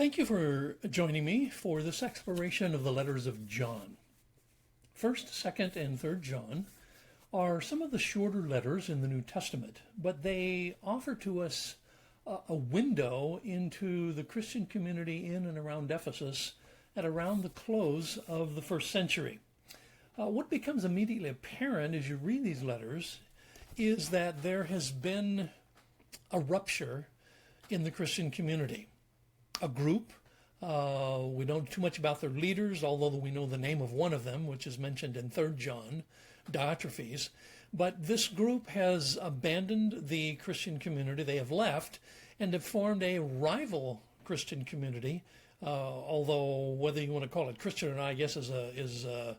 Thank you for joining me for this exploration of the letters of John. 1st, 2nd, and 3rd John are some of the shorter letters in the New Testament, but they offer to us a window into the Christian community in and around Ephesus at around the close of the 1st century. What becomes immediately apparent as you read these letters is that there has been a rupture in the Christian community. A group, we don't know too much about their leaders, although we know the name of one of them, which is mentioned in 3rd John, Diotrephes. But this group has abandoned the Christian community. They have left and have formed a rival Christian community, although whether you want to call it Christian or not, I guess is a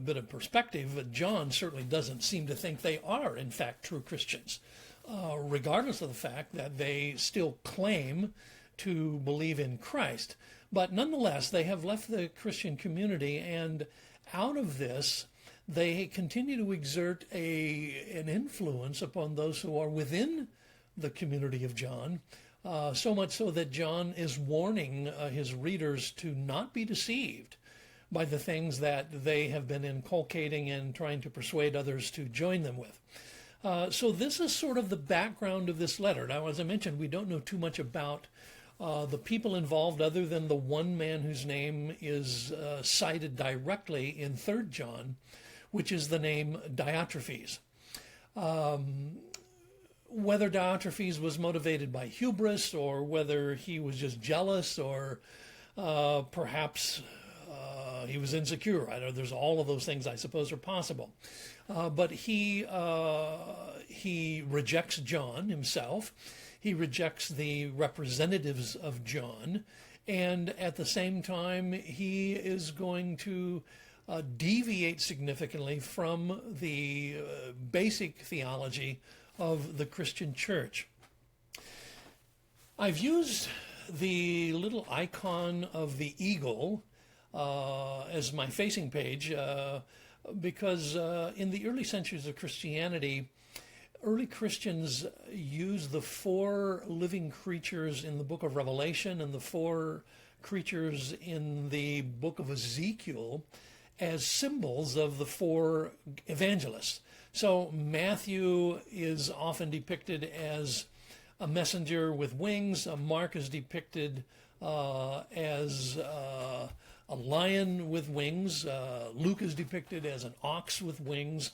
bit of perspective. But John certainly doesn't seem to think they are, in fact, true Christians, regardless of the fact that they still claim to believe in Christ. But nonetheless, they have left the Christian community, and out of this, they continue to exert an influence upon those who are within the community of John, so much so that John is warning his readers to not be deceived by the things that they have been inculcating and trying to persuade others to join them with. So this is sort of the background of this letter. Now, as I mentioned, we don't know too much about the people involved other than the one man whose name is cited directly in 3rd John, which is the name Diotrephes. Whether Diotrephes was motivated by hubris or whether he was just jealous or perhaps he was insecure. I know there's all of those things I suppose are possible. But he rejects John himself. He rejects the representatives of John. And at the same time, he is going to deviate significantly from the basic theology of the Christian church. I've used the little icon of the eagle as my facing page because in the early centuries of Christianity, early Christians used the 4 living creatures in the book of Revelation and the 4 creatures in the book of Ezekiel as symbols of the 4 evangelists. So Matthew is often depicted as a messenger with wings. Mark is depicted as a lion with wings. Luke is depicted as an ox with wings.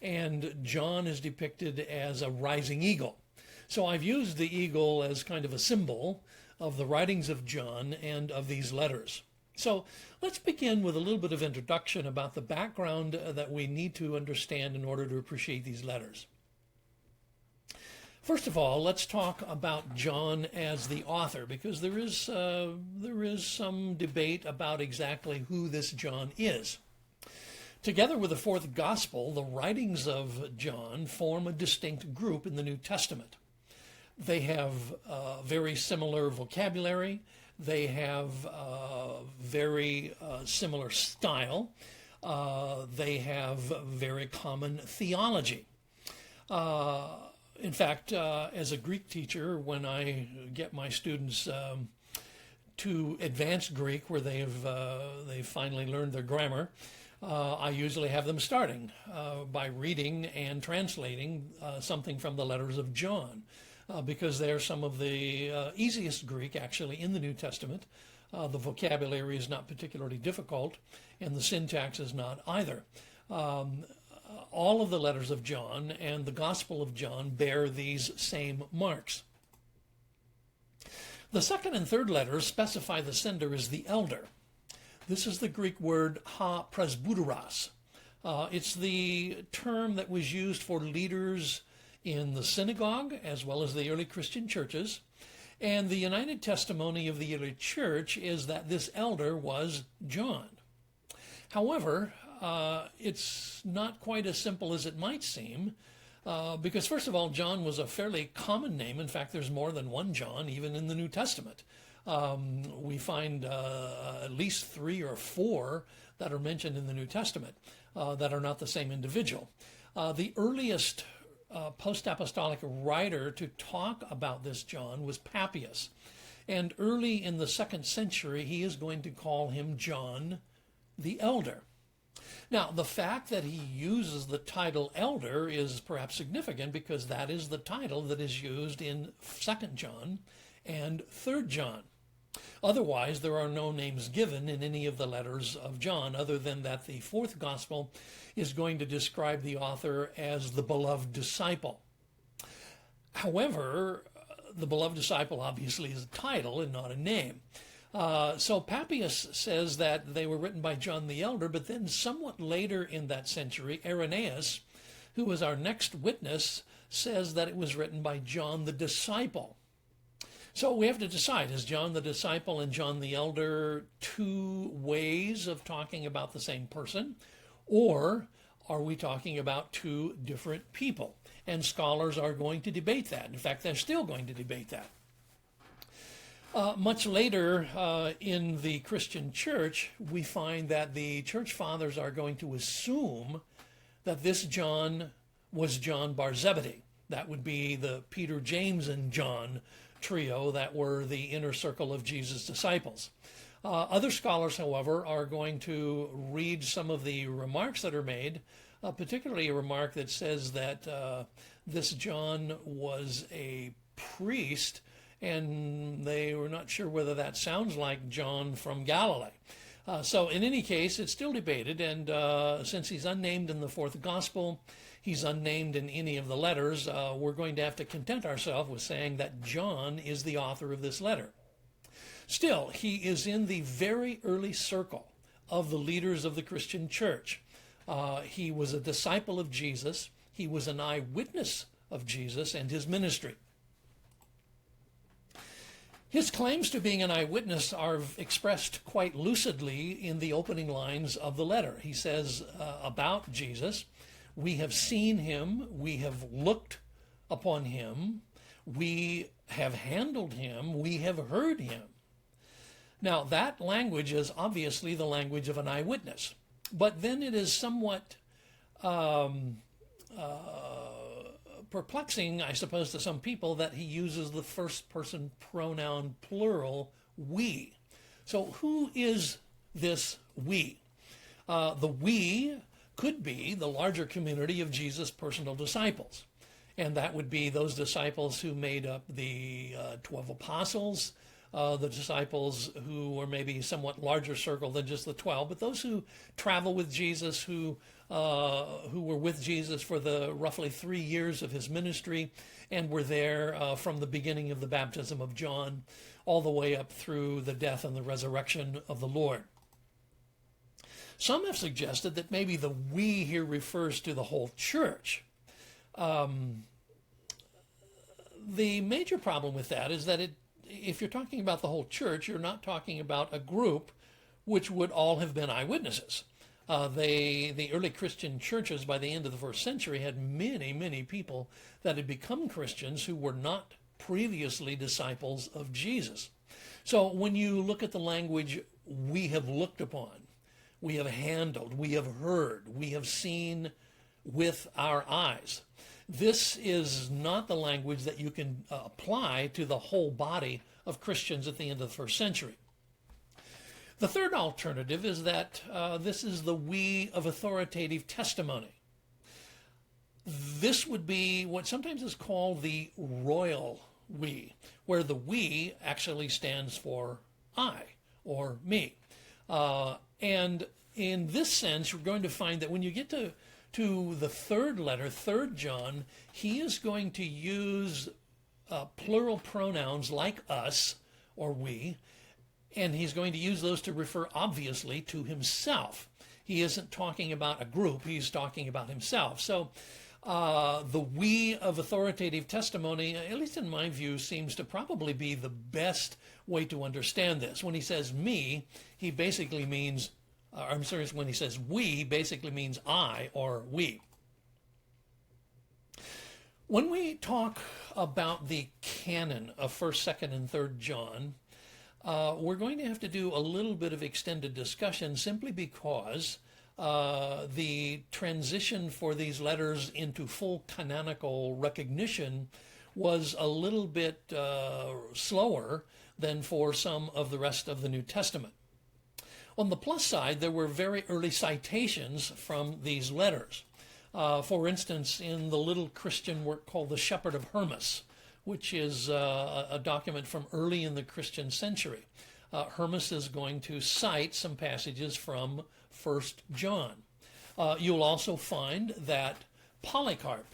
And John is depicted as a rising eagle. So I've used the eagle as kind of a symbol of the writings of John and of these letters. So let's begin with a little bit of introduction about the background that we need to understand in order to appreciate these letters. First of all, let's talk about John as the author, because there is some debate about exactly who this John is. Together with the 4th Gospel, the writings of John form a distinct group in the New Testament. They have very similar vocabulary. They have very similar style. They have very common theology. In fact, as a Greek teacher, when I get my students to advanced Greek, where they've finally learned their grammar, I usually have them starting by reading and translating something from the letters of John, because they're some of the easiest Greek, actually, in the New Testament. The vocabulary is not particularly difficult, and the syntax is not either. All of the letters of John and the Gospel of John bear these same marks. The 2nd and 3rd letters specify the sender as the elder. This is the Greek word ha presbyteros. It's the term that was used for leaders in the synagogue as well as the early Christian churches. And the united testimony of the early church is that this elder was John. However, it's not quite as simple as it might seem, because first of all, John was a fairly common name. In fact, there's more than one John, even in the New Testament. We find at least 3 or 4 that are mentioned in the New Testament that are not the same individual. The earliest post-apostolic writer to talk about this John was Papias. And early in the 2nd century, he is going to call him John the Elder. Now, the fact that he uses the title elder is perhaps significant because that is the title that is used in 2nd John and 3rd John. Otherwise, there are no names given in any of the letters of John, other than that the 4th Gospel is going to describe the author as the beloved disciple. However, the beloved disciple obviously is a title and not a name. So Papias says that they were written by John the Elder, but then somewhat later in that century, Irenaeus, who was our next witness, says that it was written by John the Disciple. So we have to decide, is John the Disciple and John the Elder two ways of talking about the same person, or are we talking about two different people? And scholars are going to debate that. In fact, they're still going to debate that. Much later in the Christian church, we find that the church fathers are going to assume that this John was John Bar Zebedee. That would be the Peter, James, and John trio that were the inner circle of Jesus' disciples. Other scholars, however, are going to read some of the remarks that are made, particularly a remark that says that this John was a priest, and they were not sure whether that sounds like John from Galilee. So in any case, it's still debated, and since he's unnamed in the 4th Gospel, he's unnamed in any of the letters, we're going to have to content ourselves with saying that John is the author of this letter. Still, he is in the very early circle of the leaders of the Christian church. He was a disciple of Jesus. He was an eyewitness of Jesus and his ministry. His claims to being an eyewitness are expressed quite lucidly in the opening lines of the letter. He says about Jesus, we have seen him, we have looked upon him, we have handled him, we have heard him. Now, that language is obviously the language of an eyewitness, but then it is somewhat perplexing, I suppose, to some people that he uses the first person pronoun plural, we. So who is this we? The we could be the larger community of Jesus' personal disciples. And that would be those disciples who made up the 12 apostles, the disciples who were maybe somewhat larger circle than just the 12, but those who travel with Jesus, who were with Jesus for the roughly 3 years of his ministry and were there from the beginning of the baptism of John all the way up through the death and the resurrection of the Lord. Some have suggested that maybe the we here refers to the whole church. The major problem with that is that if you're talking about the whole church, you're not talking about a group which would all have been eyewitnesses. The early Christian churches by the end of the 1st century had many, many people that had become Christians who were not previously disciples of Jesus. So when you look at the language, we have looked upon, we have handled, we have heard, we have seen with our eyes. This is not the language that you can apply to the whole body of Christians at the end of the 1st century. The third alternative is that this is the we of authoritative testimony. This would be what sometimes is called the royal we, where the we actually stands for I or me. And in this sense, you're going to find that when you get to the third letter, 3rd John, he is going to use plural pronouns like us or we, and he's going to use those to refer obviously to himself. He isn't talking about a group, he's talking about himself. So the we of authoritative testimony, at least in my view, seems to probably be the best way to understand this. When he says me, he basically means, when he says we, he basically means I or we. When we talk about the canon of 1st, 2nd, and 3rd John, we're going to have to do a little bit of extended discussion simply because the transition for these letters into full canonical recognition was a little bit slower than for some of the rest of the New Testament. On the plus side, there were very early citations from these letters. For instance, in the little Christian work called The Shepherd of Hermas, which is a document from early in the Christian century, Hermas is going to cite some passages from 1 John. You'll also find that Polycarp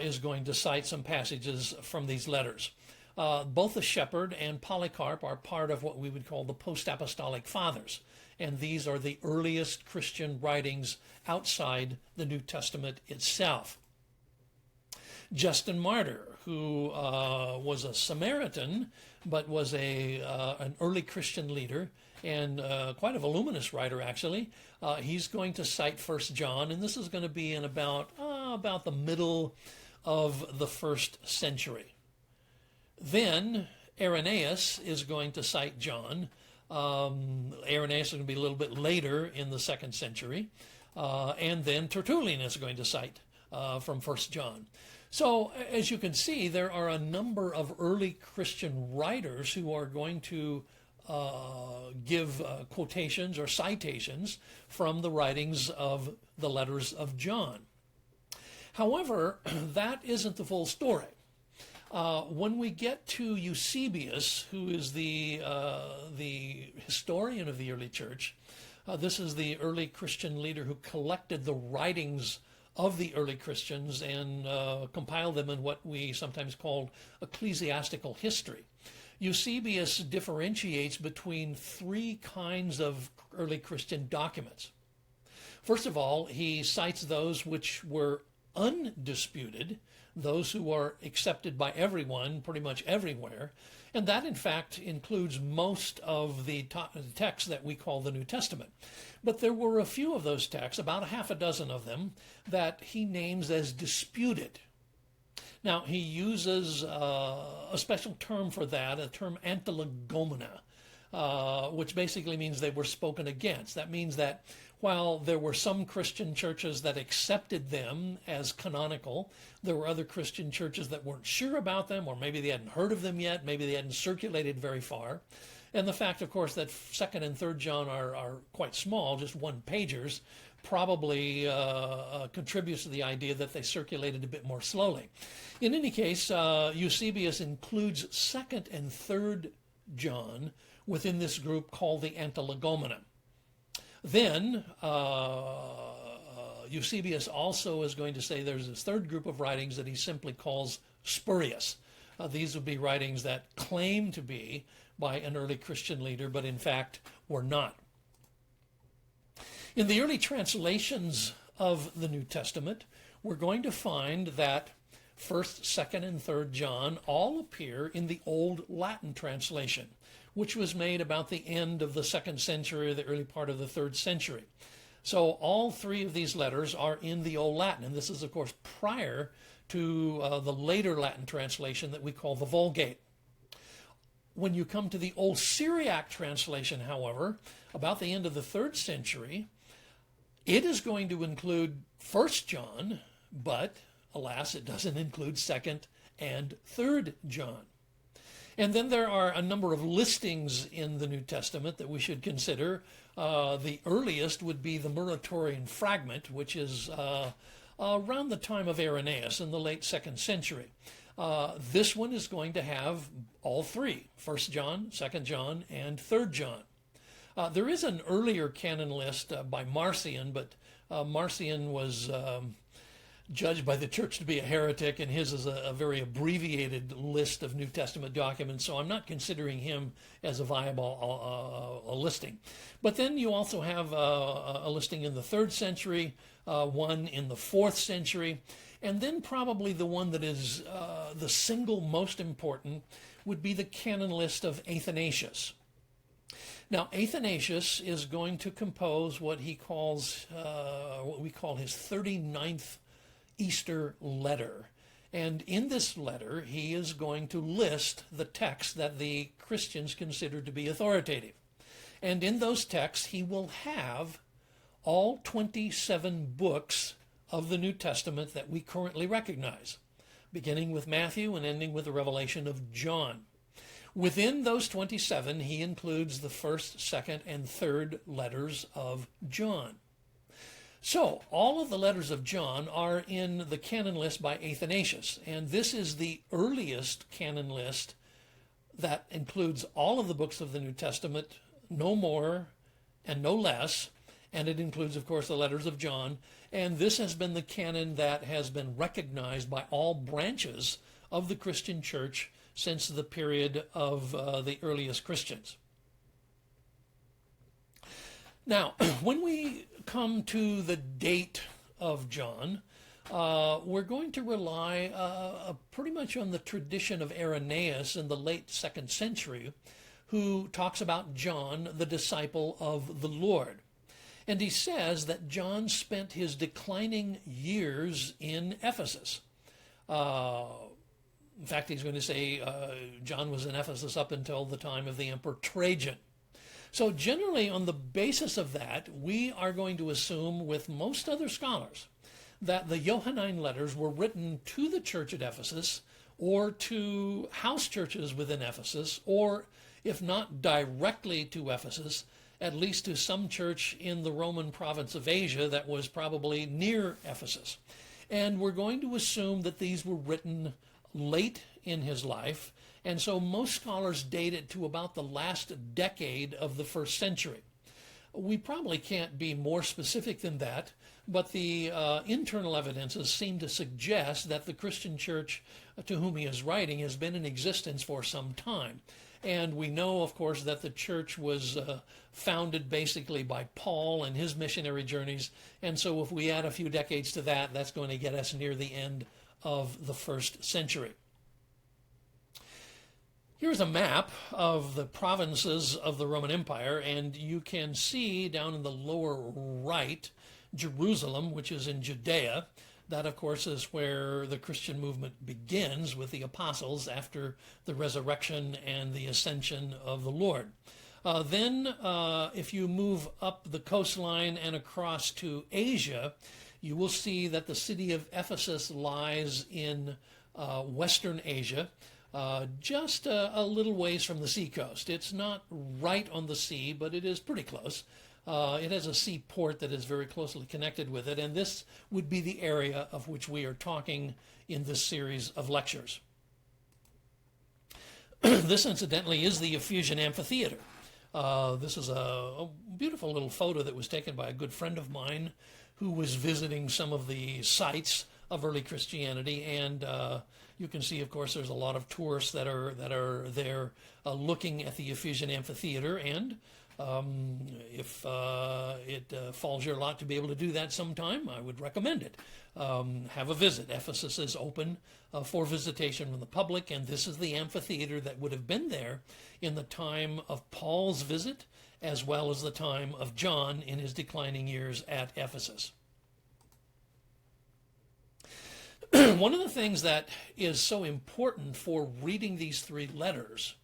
is going to cite some passages from these letters. Both the Shepherd and Polycarp are part of what we would call the post-apostolic fathers, and these are the earliest Christian writings outside the New Testament itself. Justin Martyr, who was a Samaritan, but was an early Christian leader and quite a voluminous writer, actually. He's going to cite 1 John, and this is going to be in about the middle of the 1st century. Then Irenaeus is going to cite John. Irenaeus is going to be a little bit later in the 2nd century. And then Tertullian is going to cite from 1 John. So, as you can see, there are a number of early Christian writers who are going to give quotations or citations from the writings of the letters of John. However, that isn't the full story. When we get to Eusebius, who is the historian of the early church, this is the early Christian leader who collected the writings of the early Christians and compiled them in what we sometimes call ecclesiastical history. Eusebius differentiates between 3 kinds of early Christian documents. First of all, he cites those which were undisputed, those who are accepted by everyone pretty much everywhere, and that in fact includes most of the texts that we call the New Testament. But there were a few of those texts, about a half a dozen of them, that he names as disputed. Now, he uses a special term for that, a term antilegomena, which basically means they were spoken against. That means that while there were some Christian churches that accepted them as canonical, there were other Christian churches that weren't sure about them, or maybe they hadn't heard of them yet, maybe they hadn't circulated very far. And the fact, of course, that 2nd and 3rd John are quite small, just one-pagers, probably contributes to the idea that they circulated a bit more slowly. In any case, Eusebius includes 2nd and 3rd John within this group called the Antilegomena. Then Eusebius also is going to say there's this 3rd group of writings that he simply calls spurious. These would be writings that claim to be by an early Christian leader, but in fact were not. In the early translations of the New Testament, we're going to find that 1st, 2nd, and 3rd John all appear in the Old Latin translation, which was made about the end of the 2nd century or the early part of the 3rd century. So all 3 of these letters are in the Old Latin, and this is, of course, prior to the later Latin translation that we call the Vulgate. When you come to the Old Syriac translation, however, about the end of the 3rd century, it is going to include 1 John, but alas, it doesn't include 2nd and 3rd John. And then there are a number of listings in the New Testament that we should consider. The earliest would be the Muratorian fragment, which is around the time of Irenaeus in the late 2nd century. This one is going to have all 3, 1 John, 2 John, and 3 John. There is an earlier canon list by Marcion, but Marcion was judged by the church to be a heretic, and his is a very abbreviated list of New Testament documents, so I'm not considering him as a viable listing. But then you also have a listing in the 3rd century, one in the 4th century, and then probably the one that is the single most important would be the canon list of Athanasius. Now, Athanasius is going to compose what he calls, what we call his 39th Easter letter. And in this letter, he is going to list the texts that the Christians consider to be authoritative. And in those texts, he will have all 27 books of the New Testament that we currently recognize, beginning with Matthew and ending with the revelation of John. Within those 27, he includes the first, second, and third letters of John. So, all of the letters of John are in the canon list by Athanasius, and this is the earliest canon list that includes all of the books of the New Testament, no more and no less, and it includes, of course, the letters of John, and this has been the canon that has been recognized by all branches of the Christian church since the period of the earliest Christians. Now, when we come to the date of John, we're going to rely pretty much on the tradition of Irenaeus in the late 2nd century, who talks about John, the disciple of the Lord. And he says that John spent his declining years in Ephesus. In fact, he's going to say John was in Ephesus up until the time of the Emperor Trajan. So generally, on the basis of that, we are going to assume, with most other scholars, that the Johannine letters were written to the church at Ephesus, or to house churches within Ephesus, or if not directly to Ephesus, at least to some church in the Roman province of Asia that was probably near Ephesus. And we're going to assume that these were written late in his life, and so most scholars date it to about the last decade of the 1st century. We probably can't be more specific than that, but the internal evidences seem to suggest that the Christian church to whom he is writing has been in existence for some time. And we know, of course, that the church was founded basically by Paul and his missionary journeys, and so if we add a few decades to that, that's going to get us near the end of the 1st century. Here's a map of the provinces of the Roman Empire, and you can see down in the lower right Jerusalem, which is in Judea. That, of course, is where the Christian movement begins with the apostles after the resurrection and the ascension of the Lord. Then, if you move up the coastline and across to Asia, you will see that the city of Ephesus lies in Western Asia, just a little ways from the seacoast. It's not right on the sea, but it is pretty close. It has a seaport that is very closely connected with it, and this would be the area of which we are talking in this series of lectures. This, incidentally, is the Ephesian Amphitheater. This is a beautiful little photo that was taken by a good friend of mine who was visiting some of the sites of early Christianity, and you can see, of course, there's a lot of tourists that are there looking at the Ephesian Amphitheater, and if it falls your lot to be able to do that sometime, I would recommend it. Have a visit. Ephesus is open for visitation from the public, and this is the amphitheater that would have been there in the time of Paul's visit, as well as the time of John in his declining years at Ephesus. One of the things that is so important for reading these 3 letters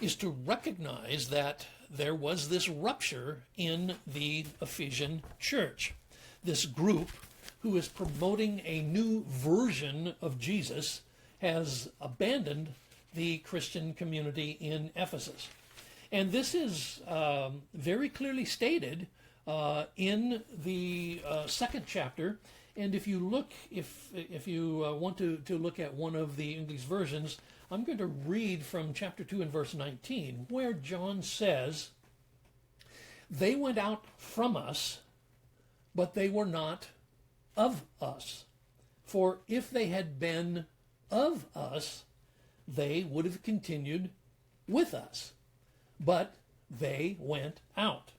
is to recognize that there was this rupture in the Ephesian church. This group, who is promoting a new version of Jesus, has abandoned the Christian community in Ephesus. And this is very clearly stated in the 2nd chapter. And if you look, if you want to look at one of the English versions, I'm going to read from chapter 2 and verse 19, where John says, "They went out from us, but they were not of us. For if they had been of us, they would have continued with us. But they went out,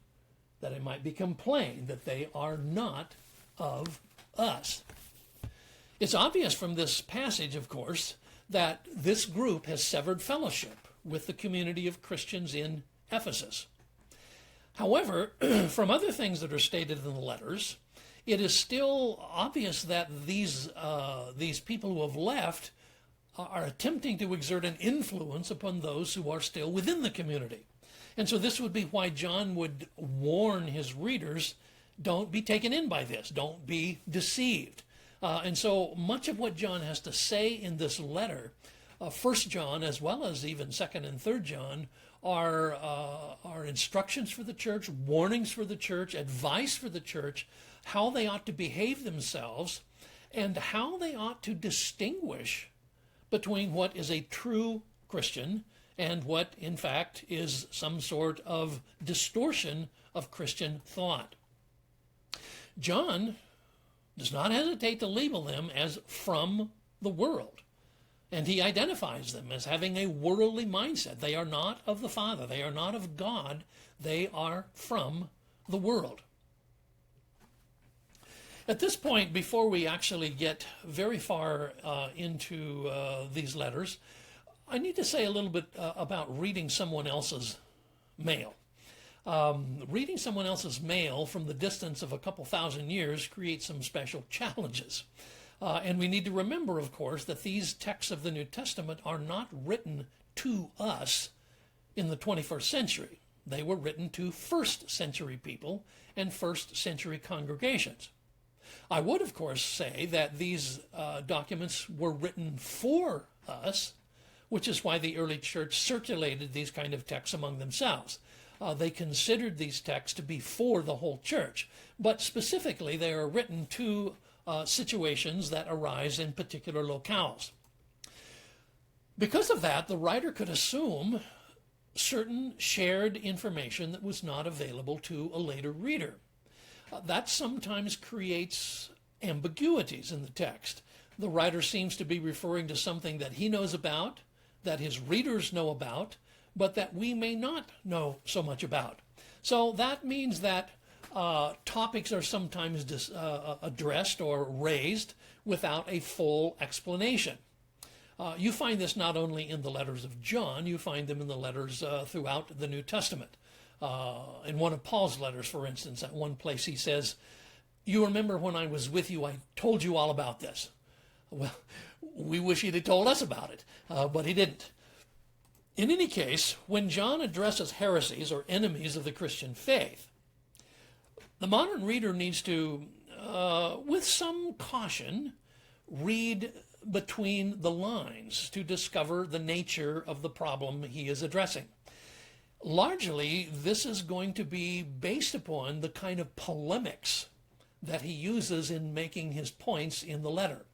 that it might become plain that they are not of us." It's obvious from this passage, of course, that this group has severed fellowship with the community of Christians in Ephesus. However, from other things that are stated in the letters, it is still obvious that these people who have left are attempting to exert an influence upon those who are still within the community. And so this would be why John would warn his readers, don't be taken in by this, don't be deceived. And so much of what John has to say in this letter First John, as well as even Second and Third John, are instructions for the church, warnings for the church, advice for the church, how they ought to behave themselves, and how they ought to distinguish between what is a true Christian and what, in fact, is some sort of distortion of Christian thought. John does not hesitate to label them as from the world, and he identifies them as having a worldly mindset. They are not of the Father. They are not of God. They are from the world. At this point, before we actually get very far into these letters, I need to say a little bit about reading someone else's mail. Reading someone else's mail from the distance of a couple thousand years creates some special challenges. And we need to remember, of course, that these texts of the New Testament are not written to us in the 21st century. They were written to first century people and first century congregations. I would, of course, say that these documents were written for us, which is why the early church circulated these kind of texts among themselves. They considered these texts to be for the whole church, but specifically they are written to situations that arise in particular locales. Because of that, the writer could assume certain shared information that was not available to a later reader. That sometimes creates ambiguities in the text. The writer seems to be referring to something that he knows about, that his readers know about, but that we may not know so much about. So that means that topics are sometimes addressed or raised without a full explanation. You find this not only in the letters of John, you find them in the letters throughout the New Testament. In one of Paul's letters, for instance, at one place he says, "You remember when I was with you, I told you all about this." Well, we wish he'd have told us about it, but he didn't. In any case, when John addresses heresies or enemies of the Christian faith, the modern reader needs to, with some caution, read between the lines to discover the nature of the problem he is addressing. Largely, this is going to be based upon the kind of polemics that he uses in making his points in the letter.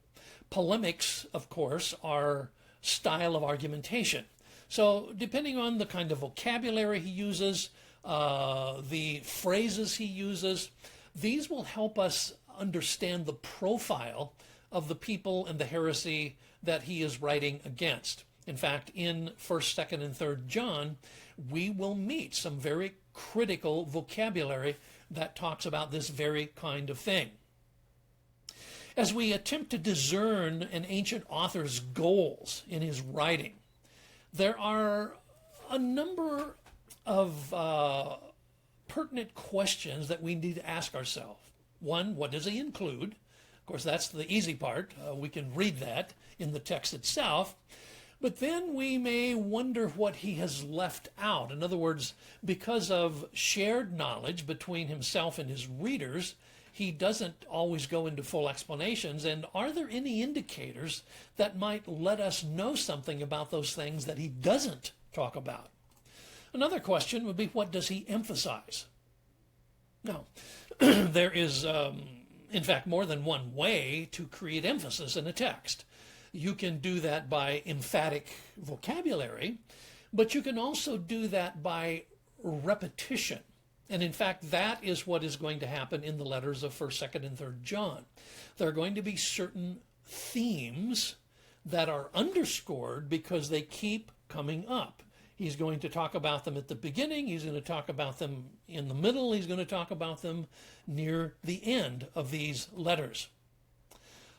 Polemics, of course, are style of argumentation. So depending on the kind of vocabulary he uses, the phrases he uses, these will help us understand the profile of the people and the heresy that he is writing against. In fact, in 1st, 2nd, and 3rd John, we will meet some very critical vocabulary that talks about this very kind of thing. As we attempt to discern an ancient author's goals in his writing, there are a number of pertinent questions that we need to ask ourselves. One, what does he include? Of course, that's the easy part. We can read that in the text itself. But then we may wonder what he has left out. In other words, because of shared knowledge between himself and his readers, he doesn't always go into full explanations. And are there any indicators that might let us know something about those things that he doesn't talk about? Another question would be, what does he emphasize? Now, there is, in fact, more than one way to create emphasis in a text. You can do that by emphatic vocabulary, but you can also do that by repetition. And in fact, that is what is going to happen in the letters of 1st, 2nd, and 3rd John. There are going to be certain themes that are underscored because they keep coming up. He's going to talk about them at the beginning. He's going to talk about them in the middle. He's going to talk about them near the end of these letters.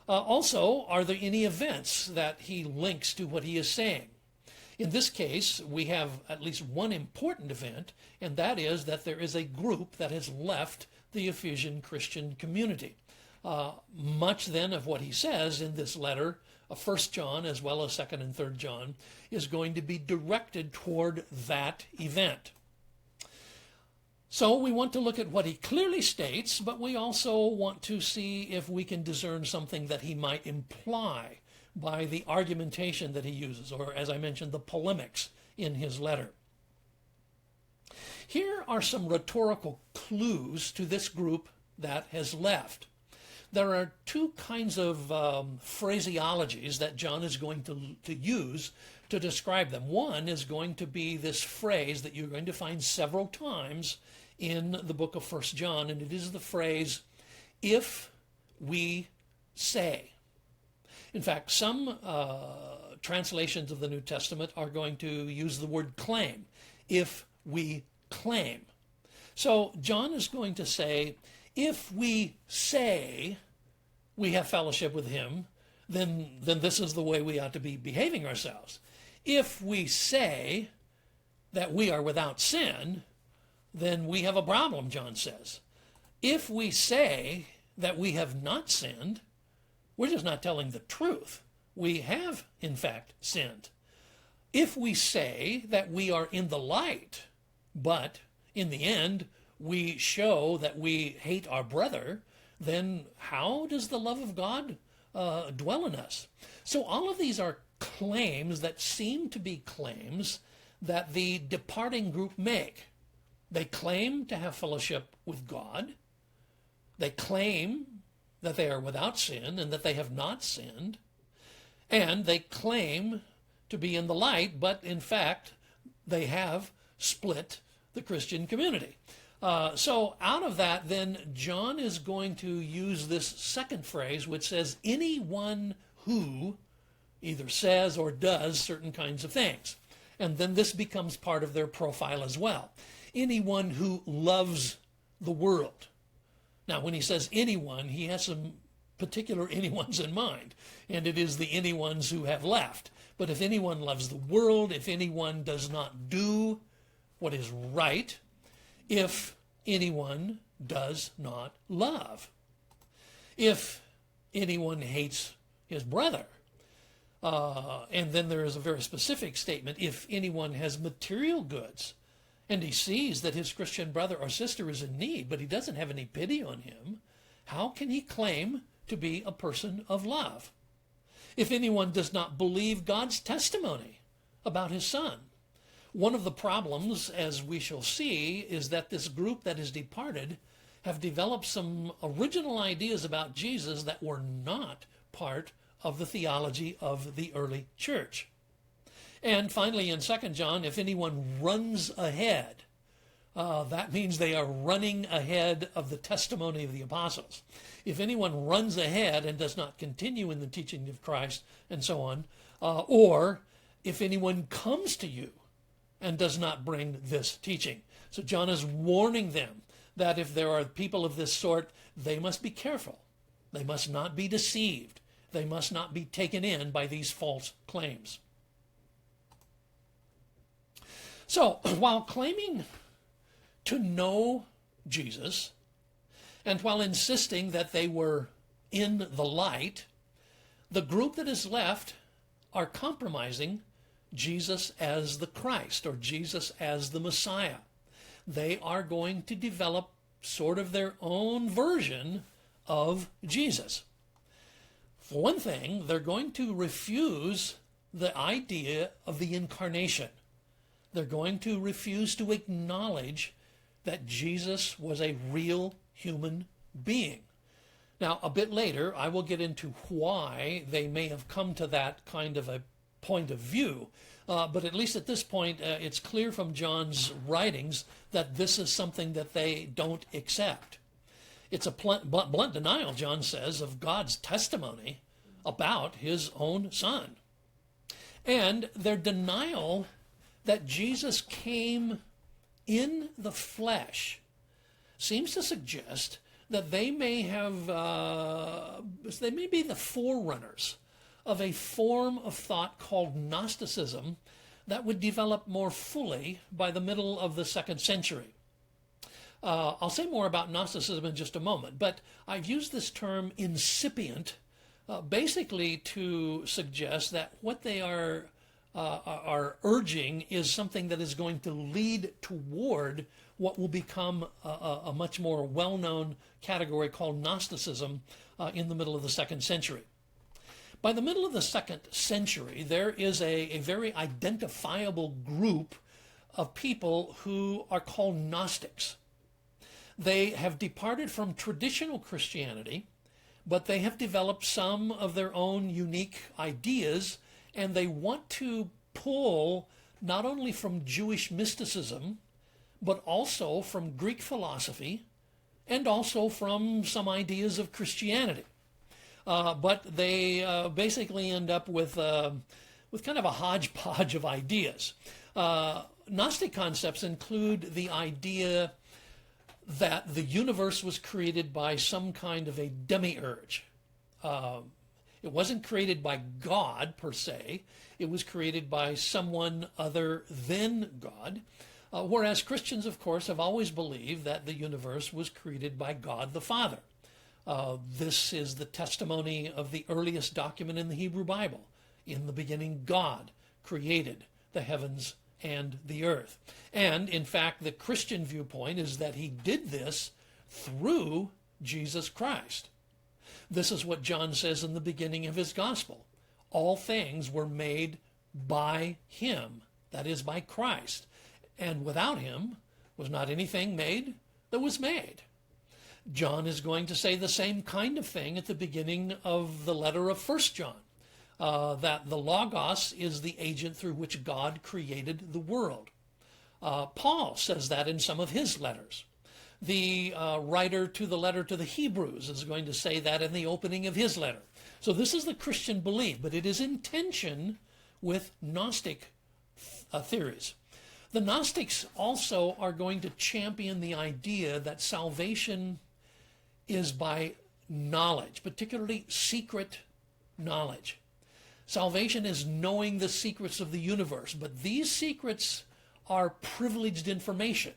Also, are there any events that he links to what he is saying? In this case, we have at least one important event, and that is that there is a group that has left the Ephesian Christian community. Much then of what he says in this letter, 1st John as well as 2nd and 3rd John, is going to be directed toward that event. So we want to look at what he clearly states, but we also want to see if we can discern something that he might imply by the argumentation that he uses, or as I mentioned, the polemics in his letter. Here are some rhetorical clues to this group that has left. There are two kinds of phraseologies that John is going to use to describe them. One is going to be this phrase that you're going to find several times in the book of 1 John, and it is the phrase, if we say. In fact, some translations of the New Testament are going to use the word claim, if we claim. So John is going to say, if we say we have fellowship with him, then this is the way we ought to be behaving ourselves. If we say that we are without sin, then we have a problem, John says. If we say that we have not sinned, we're just not telling the truth. We have, in fact, sinned. If we say that we are in the light, but in the end we show that we hate our brother, then how does the love of God dwell in us? So all of these are claims that seem to be claims that the departing group make. They claim to have fellowship with God. They claim that they are without sin and that they have not sinned. And they claim to be in the light, but in fact, they have split the Christian community. So out of that, then, John is going to use this second phrase, which says, anyone who either says or does certain kinds of things. And then this becomes part of their profile as well. Anyone who loves the world. Now, when he says anyone, he has some particular anyones in mind, and it is the anyones who have left. But if anyone loves the world, if anyone does not do what is right, if anyone does not love, if anyone hates his brother, and then there is a very specific statement, if anyone has material goods, and he sees that his Christian brother or sister is in need, but he doesn't have any pity on him, how can he claim to be a person of love? If anyone does not believe God's testimony about his Son. One of the problems, as we shall see, is that this group that has departed have developed some original ideas about Jesus that were not part of the theology of the early church. And finally, in 2 John, if anyone runs ahead, that means they are running ahead of the testimony of the apostles. If anyone runs ahead and does not continue in the teaching of Christ and so on, or if anyone comes to you and does not bring this teaching. So John is warning them that if there are people of this sort, they must be careful. They must not be deceived. They must not be taken in by these false claims. So, while claiming to know Jesus, and while insisting that they were in the light, the group that is left are compromising Jesus as the Christ, or Jesus as the Messiah. They are going to develop sort of their own version of Jesus. For one thing, they're going to refuse the idea of the incarnation. They're going to refuse to acknowledge that Jesus was a real human being. Now, a bit later, I will get into why they may have come to that kind of a point of view. But at least at this point, it's clear from John's writings that this is something that they don't accept. It's a blunt denial, John says, of God's testimony about his own Son. And their denial that Jesus came in the flesh seems to suggest that they may be the forerunners of a form of thought called Gnosticism that would develop more fully by the middle of the 2nd century. I'll say more about Gnosticism in just a moment, but I've used this term incipient basically to suggest that what they are urging is something that is going to lead toward what will become a much more well-known category called Gnosticism in the middle of the 2nd century. By the middle of the 2nd century, there is a very identifiable group of people who are called Gnostics. They have departed from traditional Christianity, but they have developed some of their own unique ideas, and they want to pull not only from Jewish mysticism, but also from Greek philosophy, and also from some ideas of Christianity. But they basically end up with kind of a hodgepodge of ideas. Gnostic concepts include the idea that the universe was created by some kind of a demiurge. It wasn't created by God per se. It was created by someone other than God. Whereas Christians, of course, have always believed that the universe was created by God the Father. This is the testimony of the earliest document in the Hebrew Bible. In the beginning, God created the heavens and the earth. And, in fact, the Christian viewpoint is that he did this through Jesus Christ. This is what John says in the beginning of his gospel. All things were made by him, that is, by Christ. And without him was not anything made that was made. John is going to say the same kind of thing at the beginning of the letter of 1 John, that the Logos is the agent through which God created the world. Paul says that in some of his letters. The writer to the letter to the Hebrews is going to say that in the opening of his letter. So this is the Christian belief, but it is in tension with Gnostic theories. The Gnostics also are going to champion the idea that salvation is by knowledge, particularly secret knowledge. Salvation is knowing the secrets of the universe, but these secrets are privileged information.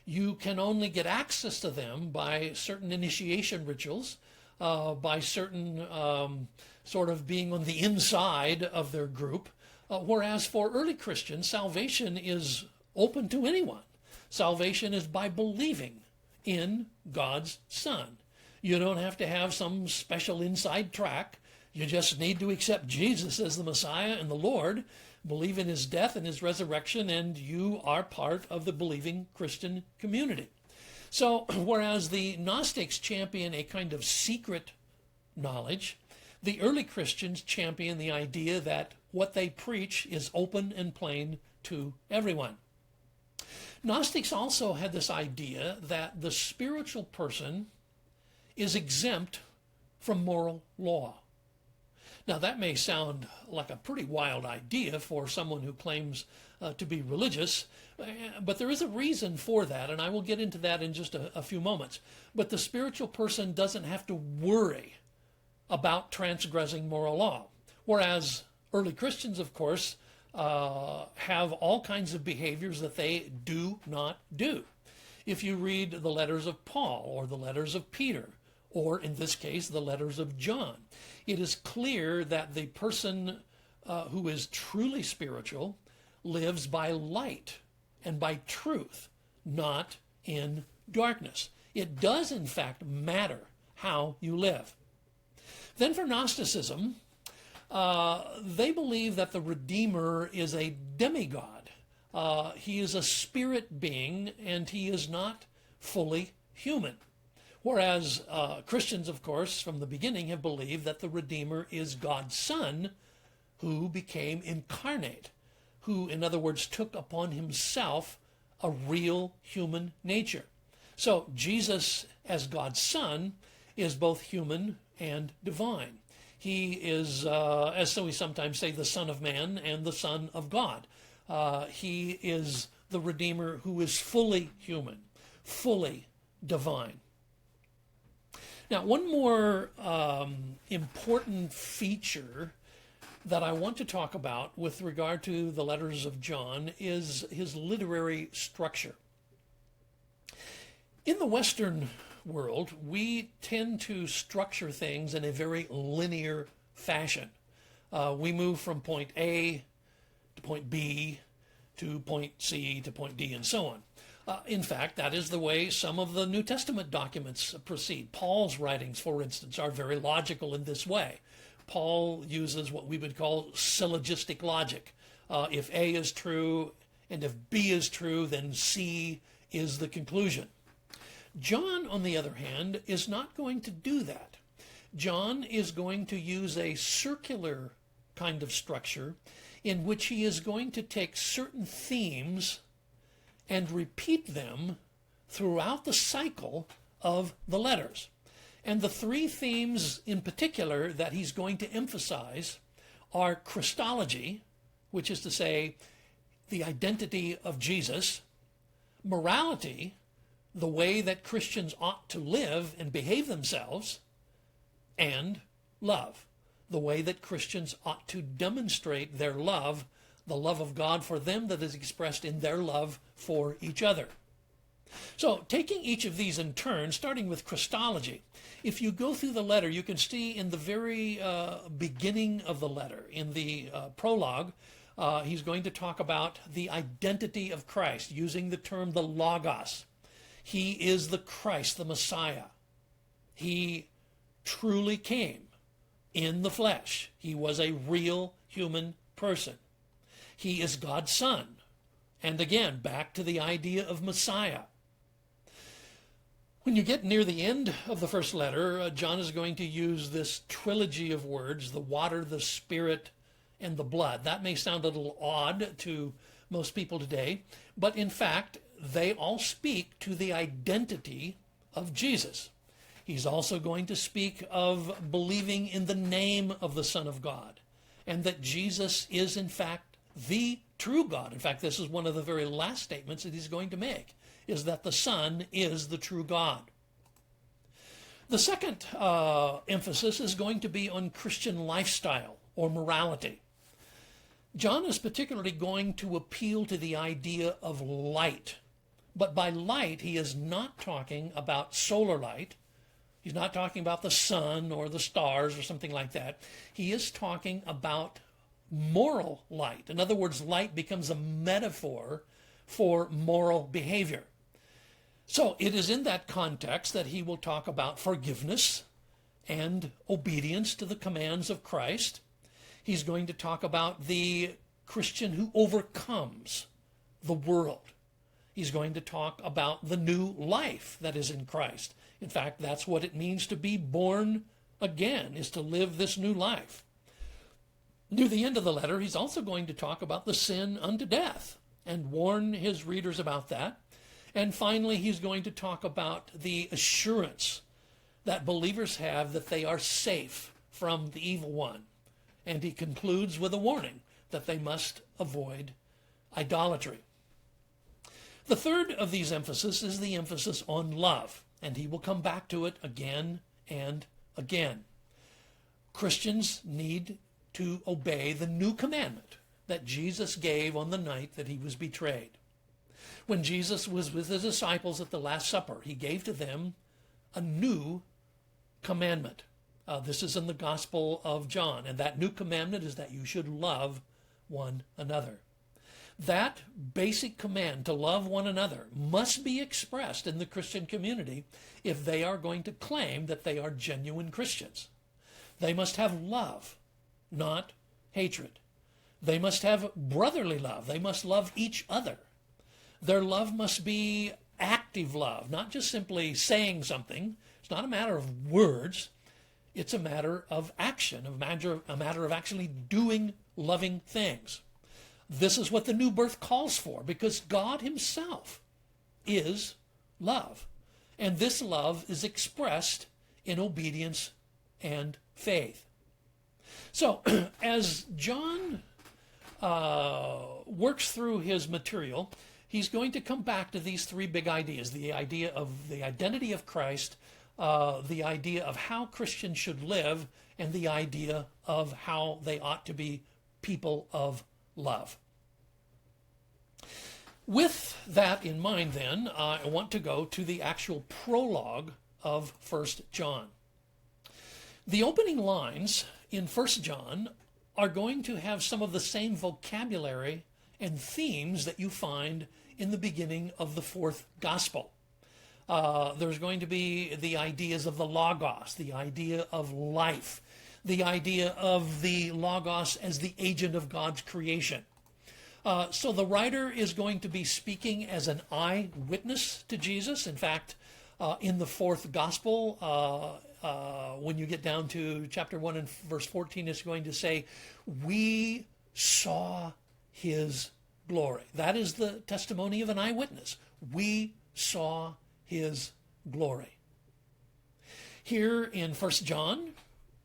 You can only get access to them by certain initiation rituals, by certain sort of being on the inside of their group, whereas for early Christians, salvation is open to anyone. Salvation is by believing in God's Son. You don't have to have some special inside track. You just need to accept Jesus as the Messiah and the Lord, believe in his death and his resurrection, and you are part of the believing Christian community. So, whereas the Gnostics champion a kind of secret knowledge, the early Christians champion the idea that what they preach is open and plain to everyone. Gnostics also had this idea that the spiritual person is exempt from moral law. Now, that may sound like a pretty wild idea for someone who claims to be religious, but there is a reason for that, and I will get into that in just a few moments. But the spiritual person doesn't have to worry about transgressing moral law, whereas early Christians, of course, have all kinds of behaviors that they do not do. If you read the letters of Paul or the letters of Peter, or in this case, the letters of John, it is clear that the person who is truly spiritual lives by light and by truth, not in darkness. It does, in fact, matter how you live. Then for Gnosticism, they believe that the Redeemer is a demigod. He is a spirit being, and he is not fully human. Whereas Christians, of course, from the beginning have believed that the Redeemer is God's Son who became incarnate, who, in other words, took upon himself a real human nature. So Jesus, as God's Son, is both human and divine. He is, as we sometimes say, the Son of Man and the Son of God. He is the Redeemer who is fully human, fully divine. Now, one more important feature that I want to talk about with regard to the letters of John is his literary structure. In the Western world, we tend to structure things in a very linear fashion. We move from point A to point B to point C to point D and so on. In fact, that is the way some of the New Testament documents proceed. Paul's writings, for instance, are very logical in this way. Paul uses what we would call syllogistic logic. If A is true and if B is true, then C is the conclusion. John, on the other hand, is not going to do that. John is going to use a circular kind of structure in which he is going to take certain themes and repeat them throughout the cycle of the letters. And the three themes in particular that he's going to emphasize are Christology, which is to say the identity of Jesus, morality, the way that Christians ought to live and behave themselves, and love, the way that Christians ought to demonstrate their love, the love of God for them that is expressed in their love for each other. So, taking each of these in turn, starting with Christology, if you go through the letter, you can see in the very beginning of the letter, in the prologue, he's going to talk about the identity of Christ, using the term the Logos. He is the Christ, the Messiah. He truly came in the flesh. He was a real human person. He is God's Son. And again, back to the idea of Messiah. When you get near the end of the first letter, John is going to use this trilogy of words, the water, the spirit, and the blood. That may sound a little odd to most people today, but in fact, they all speak to the identity of Jesus. He's also going to speak of believing in the name of the Son of God, and that Jesus is in fact the true God. In fact, this is one of the very last statements that he's going to make, is that the Son is the true God. The second emphasis is going to be on Christian lifestyle or morality. John is particularly going to appeal to the idea of light. But by light, he is not talking about solar light. He's not talking about the sun or the stars or something like that. He is talking about moral light. In other words, light becomes a metaphor for moral behavior. So it is in that context that he will talk about forgiveness and obedience to the commands of Christ. He's going to talk about the Christian who overcomes the world. He's going to talk about the new life that is in Christ. In fact, that's what it means to be born again, is to live this new life. Near the end of the letter, he's also going to talk about the sin unto death and warn his readers about that. And finally, he's going to talk about the assurance that believers have that they are safe from the evil one. And he concludes with a warning that they must avoid idolatry. The third of these emphases is the emphasis on love, and he will come back to it again and again. Christians need to obey the new commandment that Jesus gave on the night that he was betrayed. When Jesus was with his disciples at the Last Supper, he gave to them a new commandment. This is in the Gospel of John, and that new commandment is that you should love one another. That basic command to love one another must be expressed in the Christian community if they are going to claim that they are genuine Christians. They must have love, not hatred. They must have brotherly love. They must love each other. Their love must be active love, not just simply saying something. It's not a matter of words. It's a matter of action, a matter of actually doing loving things. This is what the new birth calls for, because God himself is love. And this love is expressed in obedience and faith. So, as John works through his material, he's going to come back to these three big ideas: the idea of the identity of Christ, the idea of how Christians should live, and the idea of how they ought to be people of love. With that in mind, then, I want to go to the actual prologue of 1 John. The opening lines in 1 John are going to have some of the same vocabulary and themes that you find in the beginning of the fourth gospel. There's going to be the ideas of the Logos, the idea of life, the idea of the Logos as the agent of God's creation. So the writer is going to be speaking as an eyewitness to Jesus. In fact, in the fourth gospel, when you get down to chapter 1 and verse 14, it's going to say, "We saw his glory." That is the testimony of an eyewitness. We saw his glory. Here in 1 John,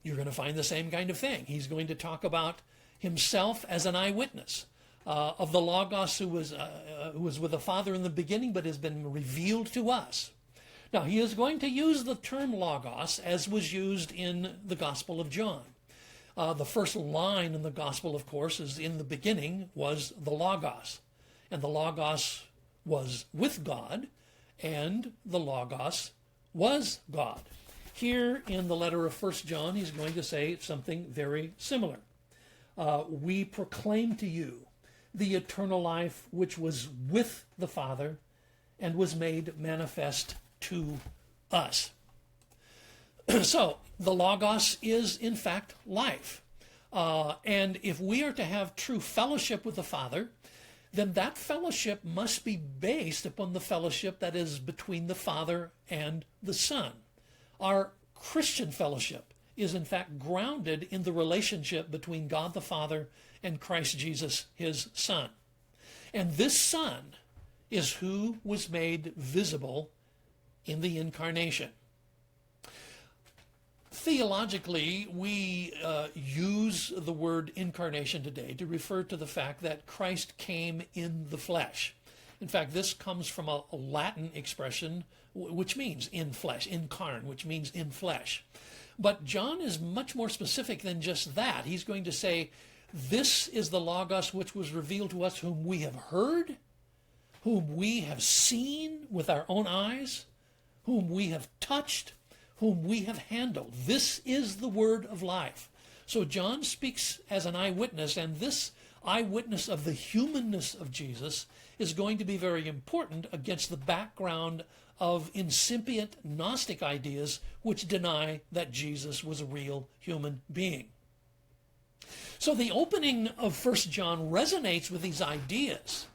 you're going to find the same kind of thing. He's going to talk about himself as an eyewitness of the Logos who was with the Father in the beginning, but has been revealed to us. Now, he is going to use the term Logos as was used in the Gospel of John. The first line in the Gospel, of course, is "in the beginning was the Logos." And the Logos was with God, and the Logos was God. Here in the letter of 1 John, he's going to say something very similar. "We proclaim to you the eternal life which was with the Father and was made manifest to us." So the Logos is in fact life. And if we are to have true fellowship with the Father, then that fellowship must be based upon the fellowship that is between the Father and the Son. Our Christian fellowship is in fact grounded in the relationship between God the Father and Christ Jesus, his Son. And this Son is who was made visible in the incarnation. Theologically, we use the word incarnation today to refer to the fact that Christ came in the flesh. In fact, this comes from a Latin expression which means in flesh, incarn, which means in flesh. But John is much more specific than just that. He's going to say, "This is the Logos which was revealed to us, whom we have heard, whom we have seen with our own eyes, whom we have touched, whom we have handled." This is the word of life. So John speaks as an eyewitness, and this eyewitness of the humanness of Jesus is going to be very important against the background of incipient Gnostic ideas which deny that Jesus was a real human being. So the opening of 1 John resonates with these ideas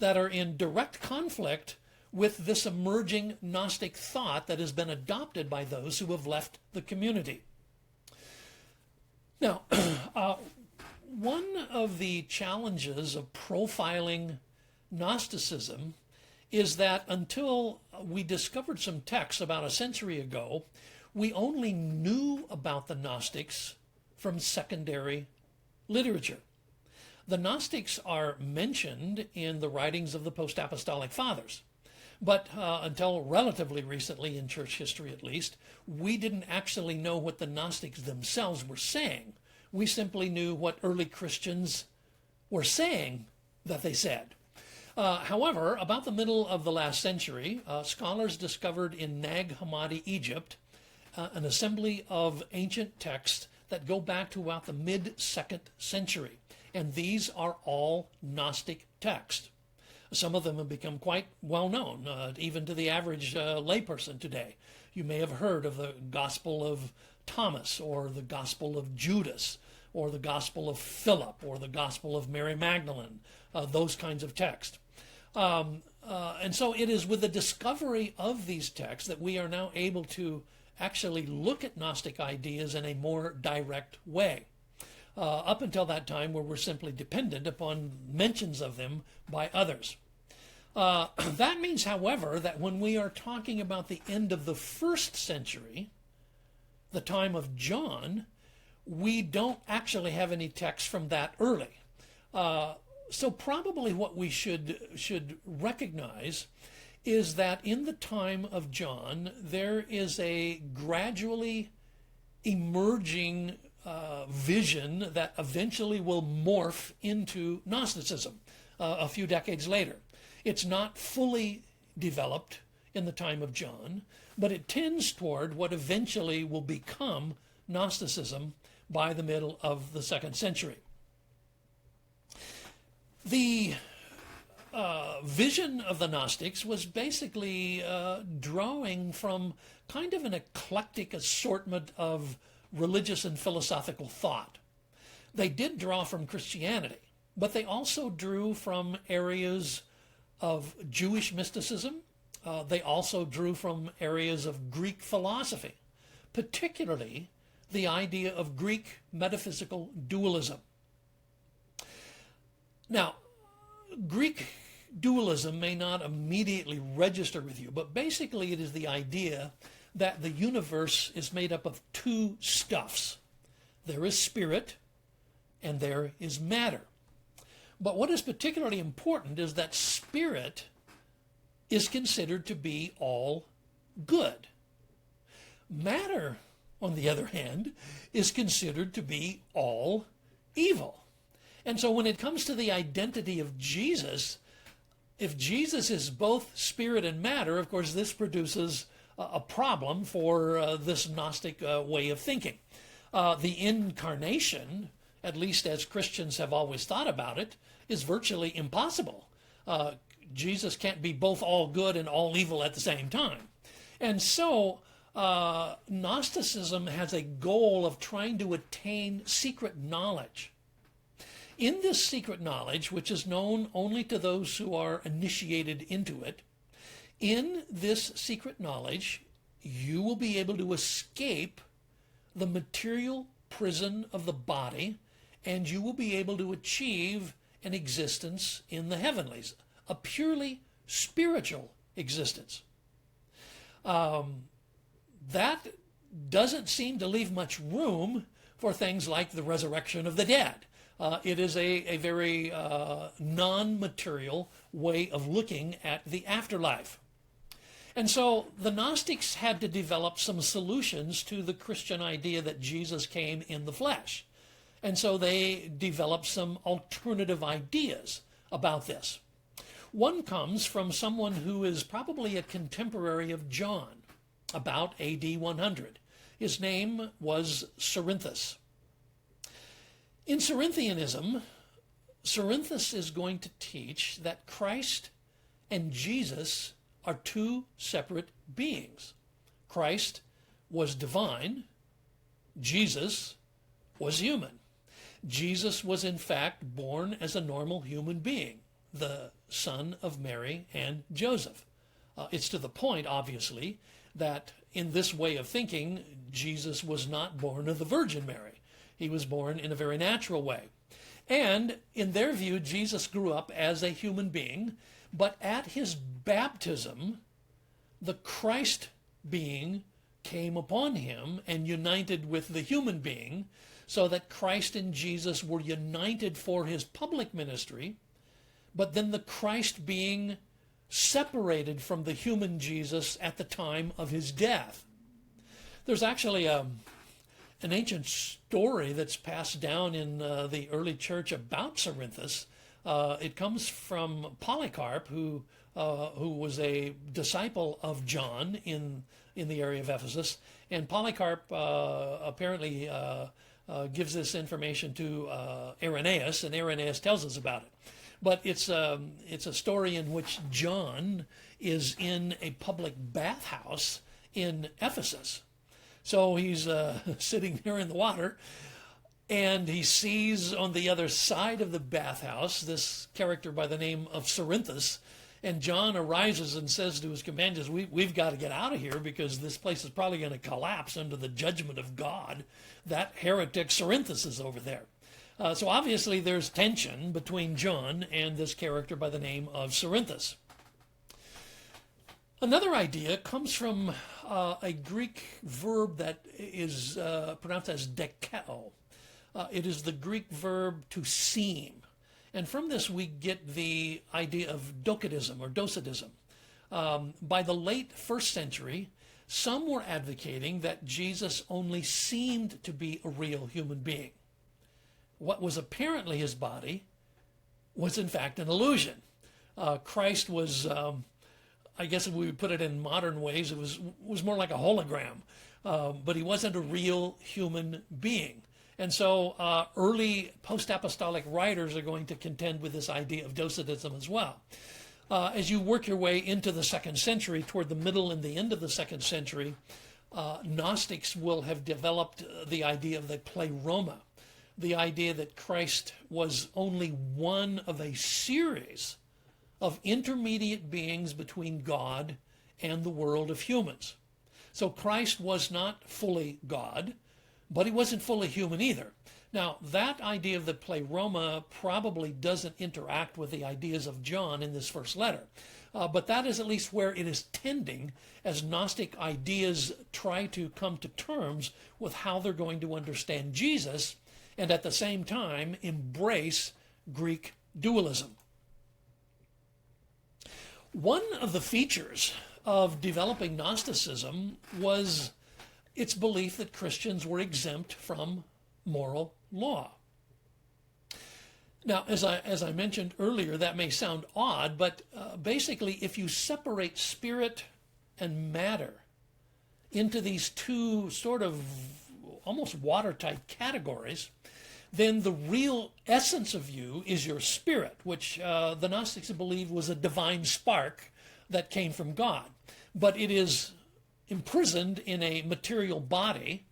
that are in direct conflict with this emerging Gnostic thought that has been adopted by those who have left the community. Now, one of the challenges of profiling Gnosticism is that until we discovered some texts about a century ago, we only knew about the Gnostics from secondary literature. The Gnostics are mentioned in the writings of the post-apostolic fathers. But until relatively recently, in church history at least, we didn't actually know what the Gnostics themselves were saying. We simply knew what early Christians were saying that they said. However, about the middle of the last century, scholars discovered in Nag Hammadi, Egypt, an assembly of ancient texts that go back to about the mid-2nd century. And these are all Gnostic texts. Some of them have become quite well known, even to the average layperson today. You may have heard of the Gospel of Thomas, or the Gospel of Judas, or the Gospel of Philip, or the Gospel of Mary Magdalene, those kinds of texts. And so it is with the discovery of these texts that we are now able to actually look at Gnostic ideas in a more direct way. Up until that time, where we're simply dependent upon mentions of them by others. That means, however, that when we are talking about the end of the 1st century, the time of John, we don't actually have any text from that early. So probably what we should recognize is that in the time of John, there is a gradually emerging vision that eventually will morph into Gnosticism a few decades later. It's not fully developed in the time of John, but it tends toward what eventually will become Gnosticism by the middle of the 2nd century. The vision of the Gnostics was basically drawing from kind of an eclectic assortment of religious and philosophical thought. They did draw from Christianity, but they also drew from areas of Jewish mysticism. They also drew from areas of Greek philosophy, particularly the idea of Greek metaphysical dualism. Now, Greek dualism may not immediately register with you, but basically it is the idea that the universe is made up of two stuffs. There is spirit and there is matter. But what is particularly important is that spirit is considered to be all good. Matter, on the other hand, is considered to be all evil. And so when it comes to the identity of Jesus, if Jesus is both spirit and matter, of course, this produces a problem for this Gnostic way of thinking. The incarnation, at least as Christians have always thought about it, is virtually impossible. Jesus can't be both all good and all evil at the same time. And so Gnosticism has a goal of trying to attain secret knowledge. In this secret knowledge, which is known only to those who are initiated into it, in this secret knowledge, you will be able to escape the material prison of the body, and you will be able to achieve an existence in the heavenlies, a purely spiritual existence. That doesn't seem to leave much room for things like the resurrection of the dead. It is a very non-material way of looking at the afterlife. And so the Gnostics had to develop some solutions to the Christian idea that Jesus came in the flesh. And so they developed some alternative ideas about this. One comes from someone who is probably a contemporary of John, about AD 100. His name was Cerinthus. In Cerinthianism, Cerinthus is going to teach that Christ and Jesus are two separate beings. Christ was divine. Jesus was human. Jesus was in fact born as a normal human being, the son of Mary and Joseph. It's to the point, obviously, that in this way of thinking, Jesus was not born of the Virgin Mary. He was born in a very natural way. And in their view, Jesus grew up as a human being, but at his baptism, the Christ being came upon him and united with the human being, so that Christ and Jesus were united for his public ministry, but then the Christ being separated from the human Jesus at the time of his death. There's actually an ancient story that's passed down in the early church about Cerinthus. It comes from Polycarp, who was a disciple of John in the area of Ephesus. And Polycarp apparently gives this information to Irenaeus, and Irenaeus tells us about it. But it's a story in which John is in a public bathhouse in Ephesus. So he's sitting there in the water, and he sees on the other side of the bathhouse this character by the name of Cerinthus. And John arises and says to his companions, we've got to get out of here because this place is probably going to collapse under the judgment of God. That heretic Cerinthus is over there. So obviously there's tension between John and this character by the name of Cerinthus. Another idea comes from a Greek verb that is pronounced as dekeo. It is the Greek verb to seem. And from this we get the idea of docetism or docetism. By the late 1st century, some were advocating that Jesus only seemed to be a real human being. What was apparently his body was in fact an illusion. Christ was, I guess if we would put it in modern ways, it was more like a hologram, but he wasn't a real human being. And so early post-apostolic writers are going to contend with this idea of docetism as well. As you work your way into the 2nd century, toward the middle and the end of the 2nd century, Gnostics will have developed the idea of the pleroma, the idea that Christ was only one of a series of intermediate beings between God and the world of humans. So Christ was not fully God, but he wasn't fully human either. Now, that idea of the pleroma probably doesn't interact with the ideas of John in this first letter. But that is at least where it is tending as Gnostic ideas try to come to terms with how they're going to understand Jesus and at the same time embrace Greek dualism. One of the features of developing Gnosticism was its belief that Christians were exempt from moral law. Now, as I mentioned earlier, that may sound odd, but basically if you separate spirit and matter into these two sort of almost watertight categories, then the real essence of you is your spirit, which the Gnostics believed was a divine spark that came from God. But it is imprisoned in a material body,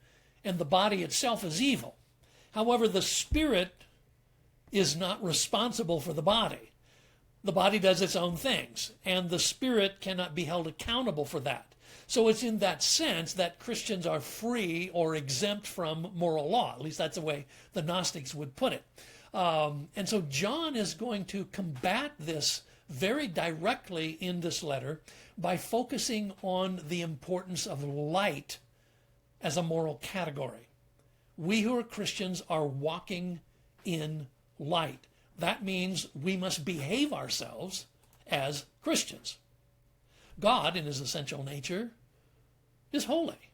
and the body itself is evil. However, the spirit is not responsible for the body. The body does its own things, and the spirit cannot be held accountable for that. So it's in that sense that Christians are free or exempt from moral law. At least that's the way the Gnostics would put it. And so John is going to combat this very directly in this letter by focusing on the importance of light as a moral category. We who are Christians are walking in light. That means we must behave ourselves as Christians. God, in his essential nature, is holy.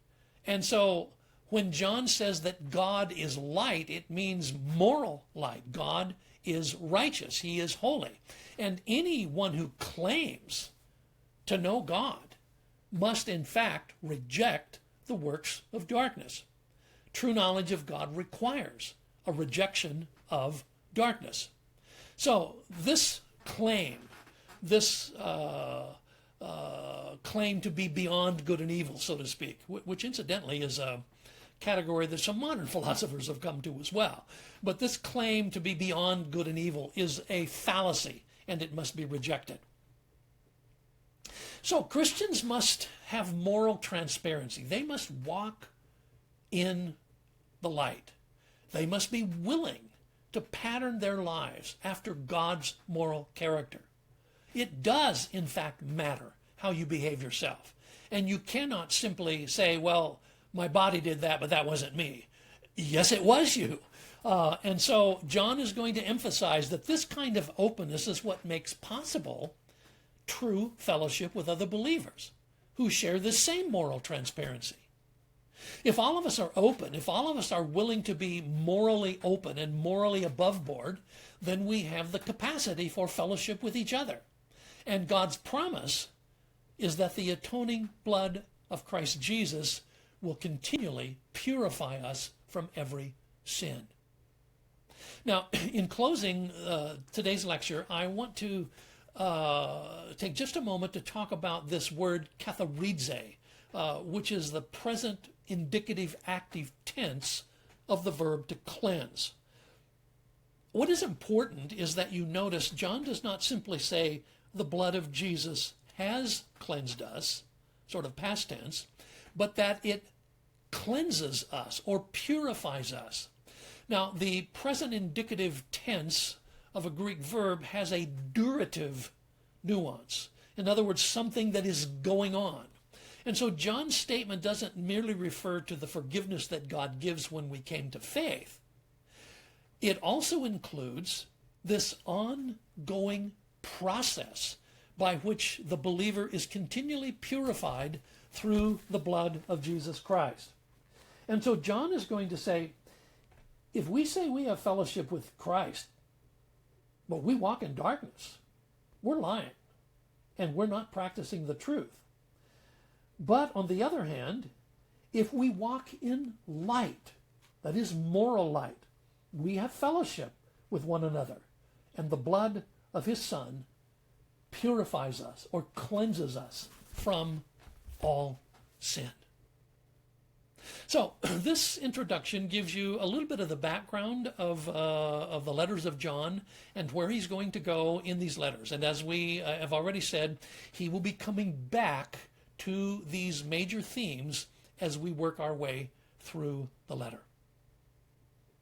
And so when John says that God is light, it means moral light. God is righteous. He is holy. And anyone who claims to know God must in fact reject the works of darkness. True knowledge of God requires a rejection of darkness. So this claim, claim to be beyond good and evil, so to speak, which incidentally is a category that some modern philosophers have come to as well. But this claim to be beyond good and evil is a fallacy, and it must be rejected. So Christians must have moral transparency. They must walk in the light. They must be willing to pattern their lives after God's moral character. It does, in fact, matter how you behave yourself. And you cannot simply say, well, my body did that, but that wasn't me. Yes, it was you. And so John is going to emphasize that this kind of openness is what makes possible true fellowship with other believers who share the same moral transparency. If all of us are open, if all of us are willing to be morally open and morally above board, then we have the capacity for fellowship with each other. And God's promise is that the atoning blood of Christ Jesus will continually purify us from every sin. Now, in closing today's lecture, I want to take just a moment to talk about this word katharidze, which is the present indicative active tense of the verb to cleanse. What is important is that you notice John does not simply say the blood of Jesus has cleansed us, sort of past tense, but that it cleanses us or purifies us. Now, the present indicative tense of a Greek verb has a durative nuance. In other words, something that is going on. And so John's statement doesn't merely refer to the forgiveness that God gives when we came to faith. It also includes this ongoing process by which the believer is continually purified through the blood of Jesus Christ. And so John is going to say, if we say we have fellowship with Christ, but we walk in darkness, we're lying, and we're not practicing the truth. But on the other hand, if we walk in light, that is moral light, we have fellowship with one another, and the blood of his Son purifies us or cleanses us from all sin. So this introduction gives you a little bit of the background of the letters of John and where he's going to go in these letters. And as we have already said, he will be coming back to these major themes as we work our way through the letter.